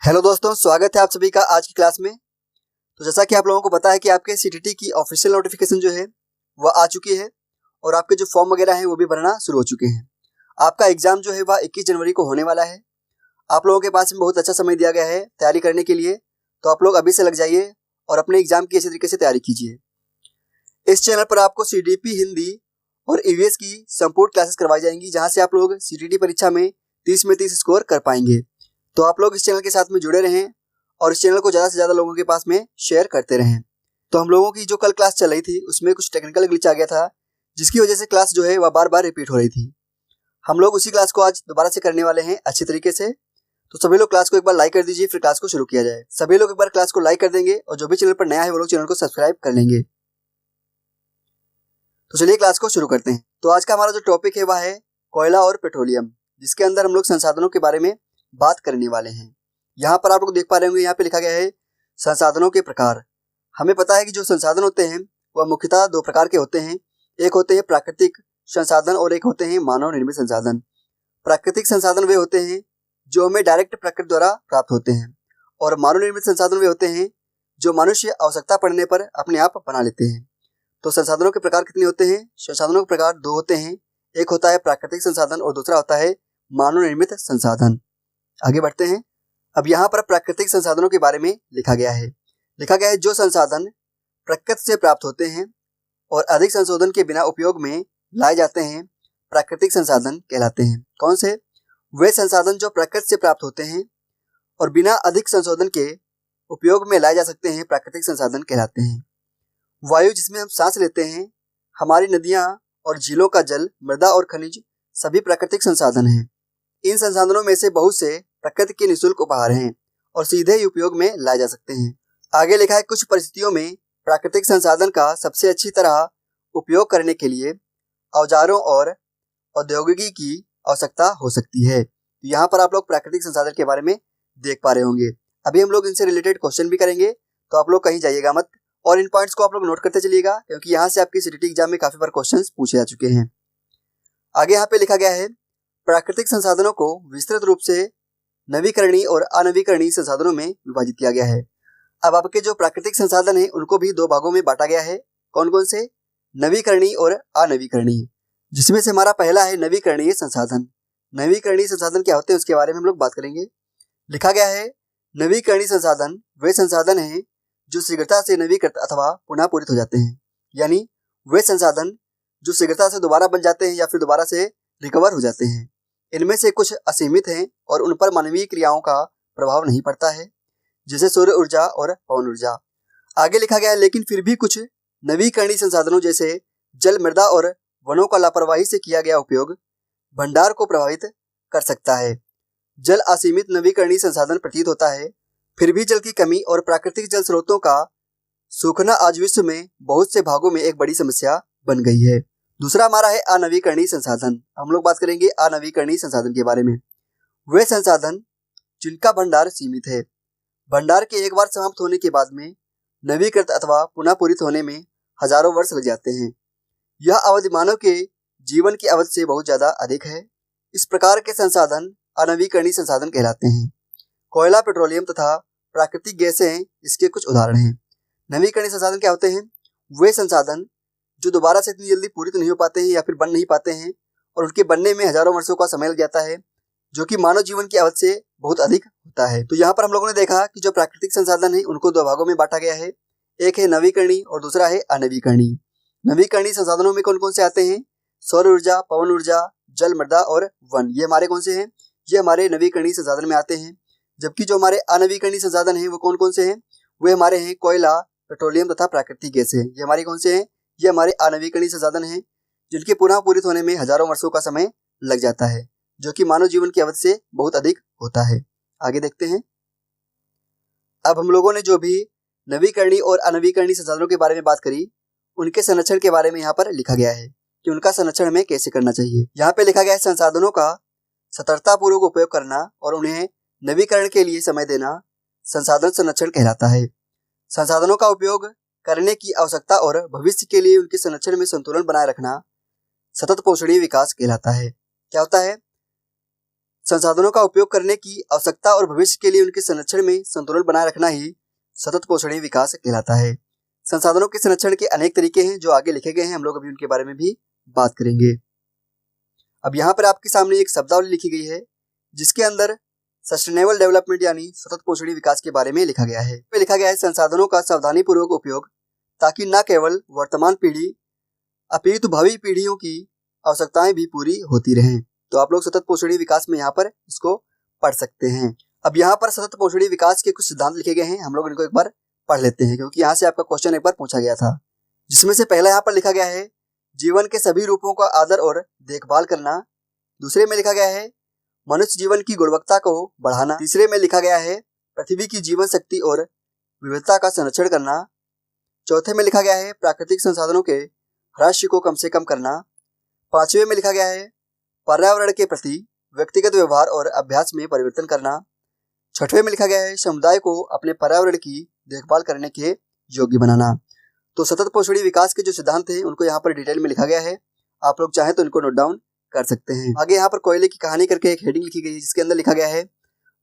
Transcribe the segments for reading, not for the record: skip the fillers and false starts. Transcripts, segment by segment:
Hello दोस्तों, स्वागत है आप सभी का आज की क्लास में। तो जैसा कि आप लोगों को पता है कि आपके सीटीटी की ऑफिशियल नोटिफिकेशन जो है वह आ चुकी है और आपके जो फॉर्म वगैरह हैं वो भी भरना शुरू हो चुके हैं। आपका एग्जाम जो है वह 21 जनवरी को होने वाला है। आप लोगों के पास में बहुत अच्छा समय दिया गया है तैयारी करने के लिए, तो आप लोग अभी से लग जाइए और अपने एग्जाम की अच्छी तरीके से तैयारी कीजिए। इस चैनल पर आपको सीडीपी हिंदी और ईवीएस की संपूर्ण क्लासेस करवाई जाएंगी, जहाँ से आप लोग सीटीटी परीक्षा में 30 में 30 स्कोर कर पाएंगे। तो आप लोग इस चैनल के साथ में जुड़े रहें और इस चैनल को ज़्यादा से ज़्यादा लोगों के पास में शेयर करते रहें। तो हम लोगों की जो कल क्लास चल रही थी उसमें कुछ टेक्निकल ग्लिच आ गया था, जिसकी वजह से क्लास जो है वह बार बार रिपीट हो रही थी। हम लोग उसी क्लास को आज दोबारा से करने वाले हैं अच्छी तरीके से। तो सभी लोग क्लास को एक बार लाइक कर दीजिए, फिर क्लास को शुरू किया जाए। सभी लोग एक बार क्लास को लाइक कर देंगे और जो भी चैनल पर नया है वो लोग चैनल को सब्सक्राइब कर लेंगे। तो चलिए क्लास को शुरू करते हैं। तो आज का हमारा जो टॉपिक है वह है कोयला और पेट्रोलियम, जिसके अंदर हम लोग संसाधनों के बारे में बात करने वाले हैं। यहाँ पर आप लोग देख पा रहे होंगे, यहाँ पे लिखा गया है संसाधनों के प्रकार। हमें पता है कि जो संसाधन होते हैं वह मुख्यतः दो प्रकार के होते हैं। एक होते हैं प्राकृतिक संसाधन और एक होते हैं मानव निर्मित संसाधन। प्राकृतिक संसाधन वे होते हैं जो हमें डायरेक्ट प्रकृति द्वारा प्राप्त होते हैं, और मानव निर्मित संसाधन वे होते हैं जो मनुष्य आवश्यकता पड़ने पर अपने आप बना लेते हैं। तो संसाधनों के प्रकार कितने होते हैं? संसाधनों के प्रकार दो होते हैं। एक होता है प्राकृतिक संसाधन और दूसरा होता है मानव निर्मित संसाधन। आगे बढ़ते हैं। अब यहाँ पर प्राकृतिक संसाधनों के बारे में लिखा गया है जो संसाधन प्रकृति से प्राप्त होते हैं और अधिक संशोधन के बिना उपयोग में लाए जाते हैं, प्राकृतिक संसाधन कहलाते हैं। कौन से? वे संसाधन जो प्रकृति से प्राप्त होते हैं और बिना अधिक संशोधन के उपयोग में लाए जा सकते हैं, प्राकृतिक संसाधन कहलाते हैं। वायु जिसमें हम सांस लेते हैं, हमारी नदियाँ और झीलों का जल, मृदा और खनिज सभी प्राकृतिक संसाधन हैं। इन संसाधनों में से बहुत से प्रकृति के निःशुल्क उपहार हैं और सीधे ही उपयोग में लाए जा सकते हैं। आगे लिखा है कुछ परिस्थितियों में प्राकृतिक संसाधन का सबसे अच्छी तरह उपयोग करने के लिए औजारों और औद्योगिकी की आवश्यकता हो सकती है। तो यहाँ पर आप लोग प्राकृतिक संसाधन के बारे में देख पा रहे होंगे। अभी हम लोग इनसे रिलेटेड क्वेश्चन भी करेंगे, तो आप लोग कहीं जाइएगा मत और इन पॉइंट्स को आप लोग नोट करते चलिएगा, क्योंकि यहाँ से आपकी सीटीटी एग्जाम में काफी बार क्वेश्चन पूछे जा चुके हैं। आगे यहाँ पे लिखा गया है प्राकृतिक संसाधनों को विस्तृत रूप से नवीकरणीय और अनवीकरणीय संसाधनों में विभाजित किया गया है। अब आपके जो प्राकृतिक संसाधन हैं उनको भी दो भागों में बांटा गया है। कौन कौन से? नवीकरणीय और अनवीकरणीय, जिसमें से हमारा पहला है नवीकरणीय संसाधन। नवीकरणीय संसाधन क्या होते हैं उसके बारे में हम लोग बात करेंगे। लिखा गया है नवीकरणीय संसाधन वे संसाधन हैं जो शीघ्रता से नवीकृत अथवा पुनः पूरित हो जाते हैं, यानी वे संसाधन जो शीघ्रता से दोबारा बन जाते हैं या फिर दोबारा से रिकवर हो जाते हैं। इनमें से कुछ असीमित हैं और उन पर मानवीय क्रियाओं का प्रभाव नहीं पड़ता है, जैसे सौर ऊर्जा और पवन ऊर्जा। आगे लिखा गया है लेकिन फिर भी कुछ नवीकरणीय संसाधनों जैसे जल, मृदा और वनों का लापरवाही से किया गया उपयोग भंडार को प्रभावित कर सकता है। जल असीमित नवीकरणीय संसाधन प्रतीत होता है, फिर भी जल की कमी और प्राकृतिक जल स्रोतों का सूखना आज विश्व में बहुत से भागों में एक बड़ी समस्या बन गई है। दूसरा हमारा है अनवीकरणीय संसाधन। हम लोग बात करेंगे अनवीकरणीय संसाधन के बारे में। वे संसाधन जिनका भंडार सीमित है, भंडार के एक बार समाप्त होने के बाद में नवीकृत अथवा पुनः पूरित होने में हजारों वर्ष लग जाते हैं। यह अवधि मानव के जीवन की अवधि से बहुत ज्यादा अधिक है। इस प्रकार के संसाधन अनवीकरणीय संसाधन कहलाते हैं। कोयला, पेट्रोलियम तथा प्राकृतिक गैसें इसके कुछ उदाहरण हैं। नवीकरणीय संसाधन क्या होते हैं? वे संसाधन जो दोबारा से इतनी जल्दी पूरित नहीं हो पाते हैं या फिर बन नहीं पाते हैं और उनके बनने में हजारों वर्षों का समय लग जाता है, जो कि मानव जीवन की अवधि से बहुत अधिक होता है। तो यहाँ पर हम लोगों ने देखा कि जो प्राकृतिक संसाधन है उनको दो भागों में बांटा गया है। एक है नवीकरणीय और दूसरा है अनवीकरणीय। नवीकरणीय संसाधनों में कौन कौन से आते हैं? सौर ऊर्जा, पवन ऊर्जा, जल, मृदा और वन। ये हमारे कौन से हैं? ये हमारे नवीकरणीय संसाधन में आते हैं। जबकि जो हमारे अनवीकरणीय संसाधन है वो कौन कौन से हैं? वे हमारे हैं कोयला, पेट्रोलियम तथा प्राकृतिक गैसें। ये हमारे कौन से हैं? ये हमारे अनवीकरणीय संसाधन हैं, जिनके पुनः पूरित होने में हजारों वर्षों का समय लग जाता है, जो कि मानव जीवन की अवधि से बहुत अधिक होता है। आगे देखते हैं। अब हम लोगों ने जो भी नवीकरणीय और अनवीकरणीय संसाधनों के बारे में बात करी, उनके संरक्षण के बारे में यहाँ पर लिखा गया है कि उनका संरक्षण हमें कैसे करना चाहिए। यहाँ पे लिखा गया है संसाधनों का सतर्कतापूर्वक उपयोग करना और उन्हें नवीकरण के लिए समय देना संसाधन संरक्षण कहलाता है। संसाधनों का उपयोग करने की आवश्यकता और भविष्य के लिए उनके संरक्षण में संतुलन बनाए रखना सतत पोषणीय विकास कहलाता है। क्या होता है? संसाधनों का उपयोग करने की आवश्यकता और भविष्य के लिए उनके संरक्षण में संतुलन बनाए रखना ही सतत पोषणीय विकास कहलाता है। संसाधनों के संरक्षण के अनेक तरीके हैं जो आगे लिखे गए हैं, हम लोग अभी उनके बारे में भी बात करेंगे। अब यहाँ पर आपके सामने एक शब्दावली लिखी गई है जिसके अंदर सस्टेनेबल डेवलपमेंट यानी सतत पोषणीय विकास के बारे में लिखा गया है। इसमें लिखा गया है संसाधनों का सावधानी पूर्वक उपयोग ताकि न केवल वर्तमान पीढ़ी अपितु भावी पीढ़ियों की आवश्यकताएं भी पूरी होती रहें। तो आप लोग सतत पोषणीय विकास में यहाँ पर इसको पढ़ सकते हैं। अब यहाँ पर सतत पोषणीय विकास के कुछ सिद्धांत लिखे गए हैं, हम लोग इनको एक बार पढ़ लेते हैं क्योंकि यहाँ से आपका क्वेश्चन एक बार पूछा गया था, जिसमें से पहला यहाँ पर लिखा गया है जीवन के सभी रूपों का आदर और देखभाल करना। दूसरे में लिखा गया है मनुष्य जीवन की गुणवत्ता को बढ़ाना। तीसरे में लिखा गया है पृथ्वी की जीवन शक्ति और विविधता का संरक्षण करना। चौथे में लिखा गया है प्राकृतिक संसाधनों के ह्रास को कम से कम करना। पांचवें में लिखा गया है पर्यावरण के प्रति व्यक्तिगत व्यवहार और अभ्यास में परिवर्तन करना। छठवें में लिखा गया है समुदाय को अपने पर्यावरण की देखभाल करने के योग्य बनाना। तो सतत पोषणीय विकास के जो सिद्धांत हैं उनको यहाँ पर डिटेल में लिखा गया है, आप लोग चाहें तो इनको नोट डाउन कर सकते हैं। आगे यहाँ पर कोयले की कहानी करके एक हेडिंग लिखी गई है जिसके अंदर लिखा गया है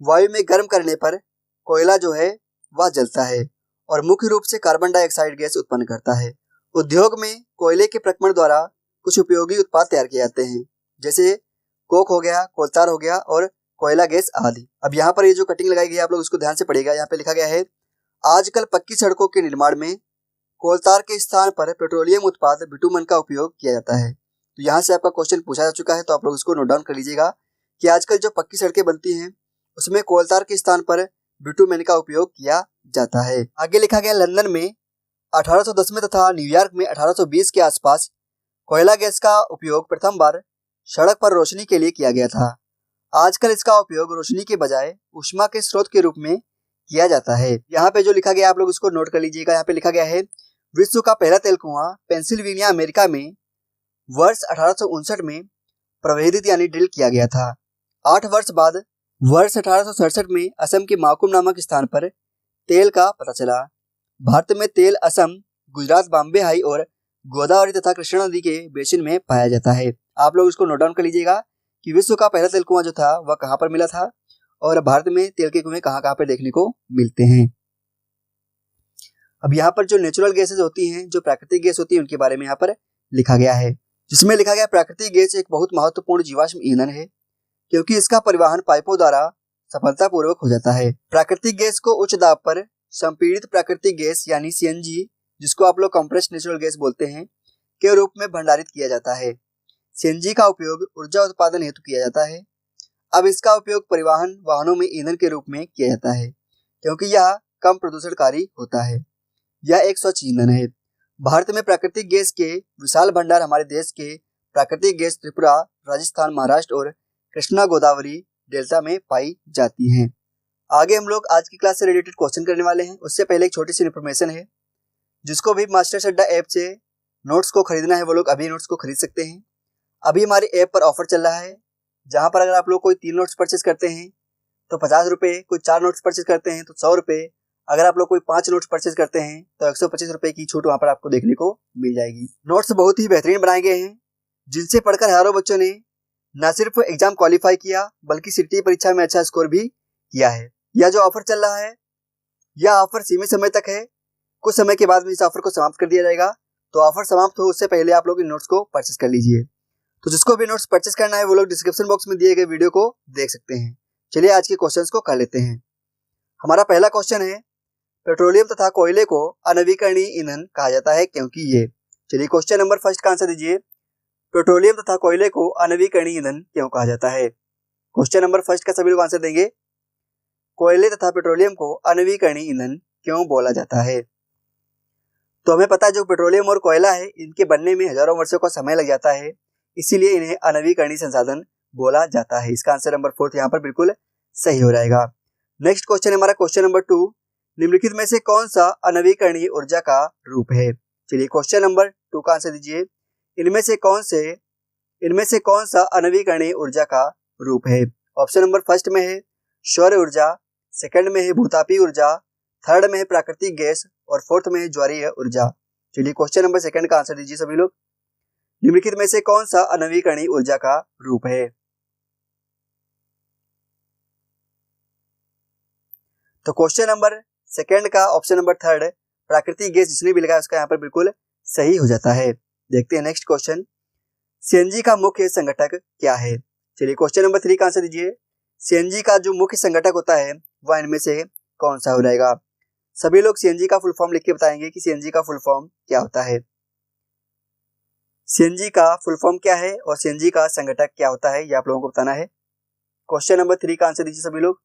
वायु में गर्म करने पर कोयला जो है वह जलता है और मुख्य रूप से कार्बन डाइऑक्साइड गैस उत्पन्न करता है। उद्योग में कोयले के प्रक्रमण द्वारा कुछ उपयोगी उत्पाद तैयार किए जाते हैं जैसे कोक हो गया, कोलतार हो गया और कोयला गैस आदि। अब यहाँ पर ये जो कटिंग लगाई गई है आप लोग उसको ध्यान से पढ़िएगा। यहाँ पे लिखा गया है आजकल पक्की सड़कों के निर्माण में कोलतार के स्थान पर पेट्रोलियम उत्पाद बिटुमन का उपयोग किया जाता है। तो यहाँ से आपका क्वेश्चन पूछा जा चुका है, तो आप लोग इसको नोट डाउन कर लीजिएगा कि आजकल जो पक्की सड़कें बनती हैं उसमें कोलतार के स्थान पर बिटुमेन का उपयोग किया जाता है। आगे लिखा गया लंदन में 1810 में तथा न्यूयॉर्क में 1820 के आसपास कोयला गैस का उपयोग प्रथम बार सड़क पर रोशनी के लिए किया गया था। आजकल इसका उपयोग रोशनी के बजाय ऊष्मा के स्रोत के रूप में किया जाता है। यहाँ पे जो लिखा गया आप लोग उसको नोट कर लीजिएगा। यहाँ पे लिखा गया है विश्व का पहला तेल कुआं पेंसिल्वेनिया अमेरिका में वर्ष 1859 में प्रवेदित यानी ड्रिल किया गया था। 8 वर्ष बाद वर्ष 1867 में असम के माकुम नामक स्थान पर तेल का पता चला। भारत में तेल असम, गुजरात, बॉम्बे हाई और गोदावरी तथा कृष्णा नदी के बेसिन में पाया जाता है। आप लोग इसको नोट डाउन कर लीजिएगा कि विश्व का पहला तेल कुआं जो था वह कहाँ पर मिला था और भारत में तेल के कुएं कहाँ पर देखने को मिलते हैं। अब यहाँ पर जो नेचुरल गैसेज होती हैं, जो प्राकृतिक गैस होती है, उनके बारे में यहाँ पर लिखा गया है, जिसमें लिखा गया प्राकृतिक गैस एक बहुत महत्वपूर्ण जीवाश्म ईंधन है क्योंकि इसका परिवहन पाइपों द्वारा सफलतापूर्वक हो जाता है। प्राकृतिक गैस को उच्च दाब पर संपीड़ित प्राकृतिक गैस यानी सीएनजी, जिसको आप लोग कंप्रेस्ड नेचुरल गैस बोलते हैं, के रूप में भंडारित किया जाता है। सीएनजी का उपयोग ऊर्जा उत्पादन हेतु किया जाता है। अब इसका उपयोग परिवहन वाहनों में ईंधन के रूप में किया जाता है क्योंकि यह कम प्रदूषणकारी होता है। यह एक स्वच्छ ईंधन है। भारत में प्राकृतिक गैस के विशाल भंडार हमारे देश के प्राकृतिक गैस त्रिपुरा, राजस्थान, महाराष्ट्र और कृष्णा गोदावरी डेल्टा में पाई जाती हैं। आगे हम लोग आज की क्लास से रिलेटेड क्वेश्चन करने वाले हैं। उससे पहले एक छोटी सी इन्फॉर्मेशन है, जिसको भी मास्टर्स अड्डा ऐप से नोट्स को खरीदना है वो लोग अभी नोट्स को खरीद सकते हैं। अभी हमारी ऐप पर ऑफर चल रहा है, जहां पर अगर आप लोग कोई 3 नोट्स परचेज करते हैं तो 50 रुपये, कोई 4 नोट्स परचेज करते हैं तो 100 रुपये, अगर आप लोग कोई 5 नोट्स परचेज करते हैं तो 125 रुपये की छूट वहां पर आपको देखने को मिल जाएगी। नोट्स बहुत ही बेहतरीन बनाए गए हैं, जिनसे पढ़कर हजारों बच्चों ने न सिर्फ एग्जाम क्वालिफाई किया बल्कि सीटी परीक्षा में अच्छा स्कोर भी किया है। यह जो ऑफर चल रहा है, यह ऑफर सीमित समय तक है। कुछ समय के बाद में इस ऑफर को समाप्त कर दिया जाएगा, तो ऑफर समाप्त हो उससे पहले आप लोग इन नोट्स को परचेज कर लीजिए। तो जिसको भी नोट्स परचेज करना है वो लोग डिस्क्रिप्शन बॉक्स में दिए गए वीडियो को देख सकते हैं। चलिए आज के क्वेश्चंस को कर लेते हैं। हमारा पहला क्वेश्चन है पेट्रोलियम तथा कोयले को अनवीकरणीय ईंधन कहा जाता है क्योंकि ये। चलिए क्वेश्चन नंबर फर्स्ट का आंसर दीजिए। पेट्रोलियम तथा कोयले को अनवीकरणीय ईंधन क्यों कहा जाता है? क्वेश्चन नंबर फर्स्ट का सभी लोग आंसर देंगे। कोयले तथा पेट्रोलियम को अनवीकरणीय ईंधन क्यों बोला जाता है? तो हमें पता है जो पेट्रोलियम और कोयला है इनके बनने में हजारों वर्षों का समय लग जाता है, इसीलिए इन्हें अनवीकरणीय संसाधन बोला जाता है। इसका आंसर नंबर 4 यहाँ पर बिल्कुल सही हो जाएगा। नेक्स्ट क्वेश्चन हमारा क्वेश्चन नंबर 2, निम्नलिखित में से कौन सा अनवीकरणीय ऊर्जा का रूप है? चलिए क्वेश्चन नंबर 2 का आंसर दीजिए। इनमें से कौन सा अनवीकरणीय ऊर्जा का रूप है? ऑप्शन नंबर फर्स्ट में है सौर ऊर्जा, सेकंड में है भूतापीय ऊर्जा, थर्ड में है प्राकृतिक गैस और फोर्थ में है ज्वारीय ऊर्जा। चलिए क्वेश्चन नंबर सेकंड का आंसर दीजिए सभी लोग। निम्नलिखित में से कौन सा अनवीकरणीय ऊर्जा का रूप है? तो क्वेश्चन नंबर सेकंड का ऑप्शन नंबर थर्ड प्राकृतिक गैस जिसने भी लिखा है उसका यहाँ पर बिल्कुल सही हो जाता है। देखते हैं नेक्स्ट क्वेश्चन, सीएनजी का मुख्य संगठक क्या है। चलिए क्वेश्चन नंबर 3 का आंसर दीजिए। सीएनजी का जो मुख्य संगठक होता है वह इनमें से कौन सा हो जाएगा। सभी लोग सीएनजी का फुल फॉर्म लिख के बताएंगे कि सीएनजी का फुल फॉर्म क्या होता है। सीएनजी का फुल फॉर्म क्या है और सीएनजी का संगठक क्या होता है, ये आप लोगों को बताना है। क्वेश्चन नंबर 3 का आंसर दीजिए सभी लोग।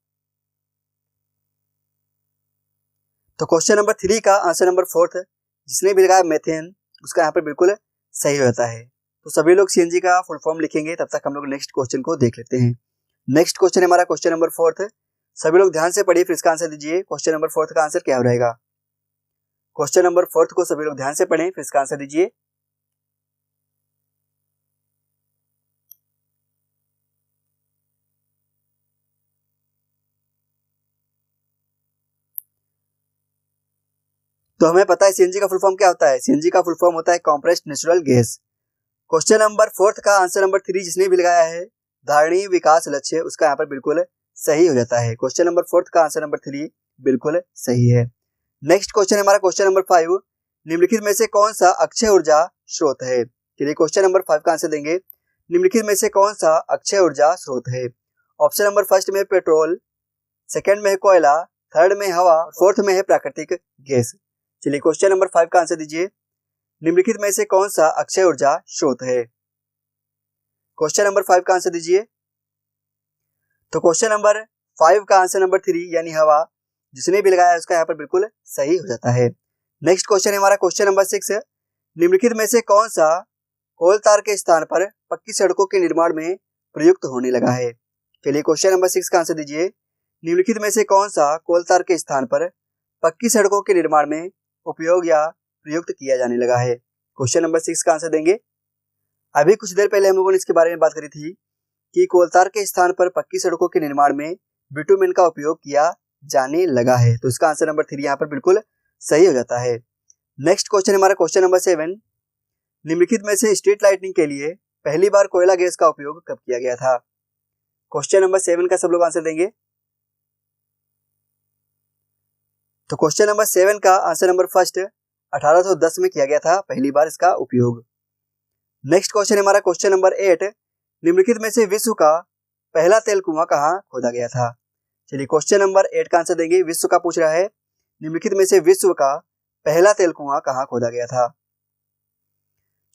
तो क्वेश्चन नंबर 3 का आंसर नंबर 4 जिसने भी लगाया मेथेन उसका यहाँ पर बिल्कुल सही हो जाता है। तो सभी लोग सीएनजी का फुल फॉर्म लिखेंगे, तब तक हम लोग नेक्स्ट क्वेश्चन को देख लेते हैं। नेक्स्ट क्वेश्चन है हमारा क्वेश्चन नंबर 4। सभी लोग ध्यान से पढ़िए फिर इसका आंसर दीजिए। क्वेश्चन नंबर 4 का आंसर क्या हो रहेगा। क्वेश्चन नंबर 4 को सभी लोग ध्यान से पढ़ें फिर इसका आंसर दीजिए। तो हमें पता है सीएनजी का फुल फॉर्म क्या होता है। सीएनजी का फुल फॉर्म होता है compressed natural gas. Question number 4 का आंसर नंबर 3 जिसने भी लगाया है धारणीय विकास लक्ष्य उसका यहाँ पर बिल्कुल सही हो जाता है। क्वेश्चन नंबर 4 का आंसर नंबर 3 बिल्कुल सही है। नेक्स्ट क्वेश्चन है हमारा क्वेश्चन नंबर 5, निम्नलिखित में से कौन सा अक्षय ऊर्जा स्रोत है। चलिए क्वेश्चन नंबर 5 का आंसर देंगे। निम्नलिखित में से कौन सा अक्षय ऊर्जा स्रोत है। ऑप्शन नंबर फर्स्ट में पेट्रोल, सेकंड में है कोयला, थर्ड में हवा, फोर्थ में है प्राकृतिक गैस। चलिए क्वेश्चन नंबर 5 का आंसर दीजिए। निम्नलिखित में से कौन सा अक्षय ऊर्जा स्रोत है। क्वेश्चन नंबर 5 का आंसर दीजिए। तो क्वेश्चन नंबर 5 का आंसर नंबर 3 यानी हवा जिसने भी लगाया उसका यहाँ पर बिल्कुल सही हो जाता है। नेक्स्ट क्वेश्चन है हमारा क्वेश्चन नंबर 6, निम्नलिखित में से कौन सा कोल तार के स्थान पर पक्की सड़कों के निर्माण में प्रयुक्त होने लगा है। चलिए क्वेश्चन नंबर 6 का आंसर दीजिए। निम्नलिखित में से कौन सा कोल तार के स्थान पर पक्की सड़कों के निर्माण में उपयोग या प्रयुक्त किया जाने लगा है। क्वेश्चन नंबर 6 का आंसर देंगे। अभी कुछ देर पहले हम लोगों ने इसके बारे में बात करी थी कि कोलतार के स्थान पर पक्की सड़कों के निर्माण में बिटुमेन का उपयोग किया जाने लगा है। तो इसका आंसर नंबर 3 यहाँ पर बिल्कुल सही हो जाता है। नेक्स्ट क्वेश्चन हमारा क्वेश्चन नंबर 7, निम्नलिखित में से स्ट्रीट लाइटिंग के लिए पहली बार कोयला गैस का उपयोग कब किया गया था। क्वेश्चन नंबर 7 का सब लोग आंसर देंगे। तो क्वेश्चन नंबर 7 का आंसर नंबर फर्स्ट 1810 में किया गया था पहली बार इसका उपयोग। नेक्स्ट क्वेश्चन हमारा क्वेश्चन नंबर 8, निम्नलिखित में से विश्व का पहला तेल कुआं कहाँ खोदा गया था। चलिए क्वेश्चन नंबर 8 का आंसर देंगे। विश्व का पूछ रहा है, निम्नलिखित में से विश्व का पहला तेल कुआं कहाँ खोदा गया था।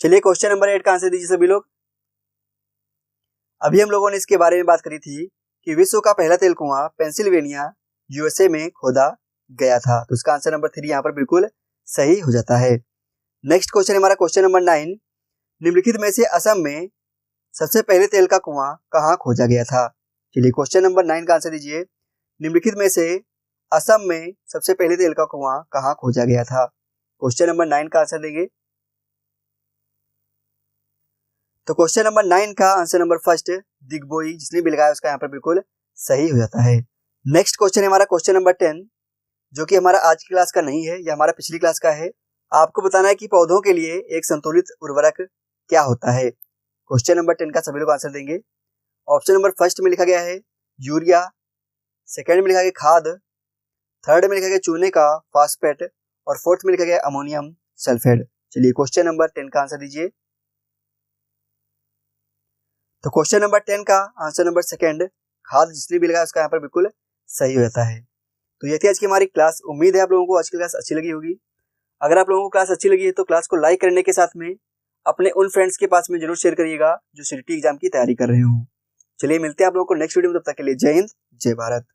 चलिए क्वेश्चन नंबर 8 का आंसर दीजिए सभी लोग। अभी हम लोगों ने इसके बारे में बात करी थी कि विश्व का पहला तेल कुआं पेंसिल्वेनिया यूएसए में खोदा गया था। तो इसका आंसर नंबर 3 यहाँ पर बिल्कुल सही हो जाता है। नेक्स्ट क्वेश्चन हमारा क्वेश्चन नंबर 9, निम्नलिखित में से असम में सबसे पहले तेल का कुआं कहाँ खोजा गया था। चलिए क्वेश्चन नंबर 9 का आंसर दीजिए। निम्नलिखित में से असम में सबसे पहले तेल का कुआं कहाँ खोजा गया था। क्वेश्चन नंबर 9 का आंसर देंगे। तो क्वेश्चन नंबर 9 का आंसर नंबर फर्स्ट दिग्बोई जिसने भी लगाया उसका यहाँ पर बिल्कुल सही हो जाता है। नेक्स्ट क्वेश्चन है हमारा क्वेश्चन नंबर 10, जो कि हमारा आज की क्लास का नहीं है, यह हमारा पिछली क्लास का है। आपको बताना है कि पौधों के लिए एक संतुलित उर्वरक क्या होता है। क्वेश्चन नंबर 10 का सभी लोग आंसर देंगे। ऑप्शन नंबर फर्स्ट में लिखा गया है यूरिया, सेकंड में लिखा गया खाद, थर्ड में लिखा गया चूने का फास्फेट और फोर्थ में लिखा गया अमोनियम सल्फेट। चलिए क्वेश्चन नंबर 10 का आंसर दीजिए। तो क्वेश्चन नंबर 10 का आंसर नंबर सेकंड खाद जिसने भी लगाया उसका यहाँ पर बिल्कुल सही हो जाता है। तो ये थी आज की हमारी क्लास। उम्मीद है आप लोगों को आज की क्लास अच्छी लगी होगी। अगर आप लोगों को क्लास अच्छी लगी है तो क्लास को लाइक करने के साथ में अपने उन फ्रेंड्स के पास में जरूर शेयर करिएगा जो सीटीटी एग्जाम की तैयारी कर रहे हो। चलिए मिलते हैं आप लोगों को नेक्स्ट वीडियो में, तब तक के लिए जय हिंद जय भारत।